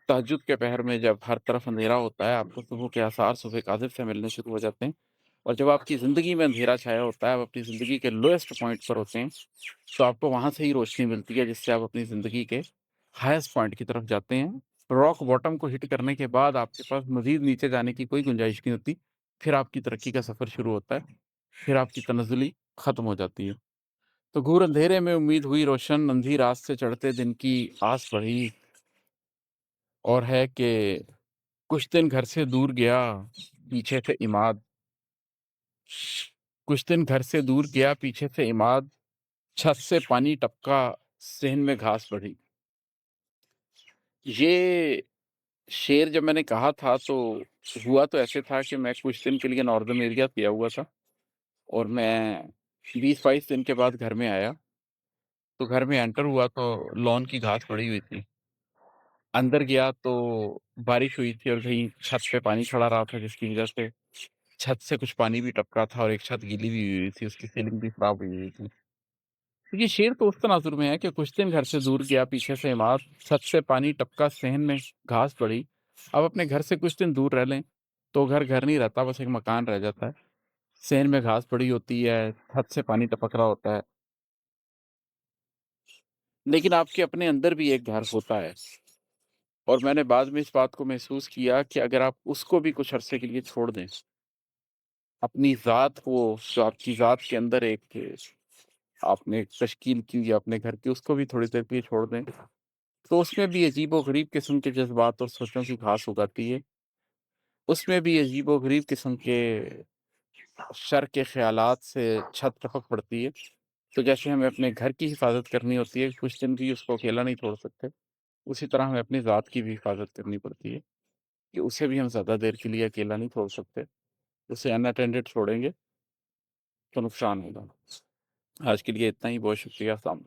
तहज्जुद के पहर में जब हर तरफ अंधेरा होता है, आपको सुबह के आसार सुबह काज़िब से मिलने शुरू हो जाते हैं और जब आपकी ज़िंदगी में अंधेरा छाया होता है, आप अपनी ज़िंदगी के लोएस्ट पॉइंट पर होते हैं, तो आपको वहाँ से ही रोशनी मिलती है, जिससे आप अपनी ज़िंदगी के हाईएस्ट पॉइंट की तरफ जाते हैं। रॉक बॉटम को हिट करने के बाद आपके पास मज़ीद नीचे जाने की कोई गुंजाइश नहीं होती। फिर आपकी तरक्की का सफ़र शुरू होता है, फिर आपकी तनज़्ज़ुली ख़त्म हो जाती है। तो घूर अंधेरे में उम्मीद हुई रोशन, अंधी रात से चढ़ते दिन की आस बढ़ी और है कि कुछ दिन घर से दूर गया, पीछे से इमाद। कुछ दिन घर से दूर गया, पीछे से इमाद, छत से पानी टपका, सेहन में घास बढ़ी। ये शेर जब मैंने कहा था तो हुआ तो ऐसे था कि मैं कुछ दिन के लिए नॉर्दर्न एरिया गया हुआ था और मैं 20-22 दिन के बाद घर में आया, तो घर में एंटर हुआ तो लॉन की घास पड़ी हुई थी। अंदर गया तो बारिश हुई थी और कहीं छत पे पानी खड़ा रहा था, जिसकी वज़ह से छत से कुछ पानी भी टपका था और एक छत गीली भी हुई थी, उसकी सीलिंग भी खराब हुई हुई थी। तो ये शेर तो उस तनाजुर में है कि कुछ दिन घर से दूर गया, पीछे से इमारत, छत से पानी टपका, सेहन में घास पड़ी। अब अपने घर से कुछ दिन दूर रह लें, तो घर घर नहीं रहता, बस एक मकान रह जाता है। सेहन में घास पड़ी होती है, छत से पानी टपक रहा होता है, लेकिन आपके अपने अंदर भी एक घर होता है और मैंने बाद में इस बात को महसूस किया कि अगर आप उसको भी कुछ अरसे के लिए छोड़ दें, अपनी ज़ात को, जो आपकी ज़ात के अंदर एक आपने एक तश्कील की या अपने घर की, उसको भी थोड़ी देर के लिए छोड़ दें, तो उसमें भी अजीब-ओ-गरीब किस्म के जज़्बात और सोचों की घास उगाती है। उसमें भी अजीब-ओ-गरीब किस्म के शर के ख़यालात से छत टपक पड़ती है। तो जैसे हमें अपने घर की हिफ़ाज़त करनी होती है, कुछ दिन भी उसको अकेला नहीं छोड़ सकते, उसी तरह हमें अपनी ज़ात की भी हिफ़ाज़त करनी पड़ती है कि उसे भी हम ज़्यादा देर के लिए अकेला नहीं छोड़ सकते। उसे अनअटेंडेड छोड़ेंगे तो नुकसान होगा। आज के लिए इतना ही, बहुत शुक्रिया। अस्सलाम।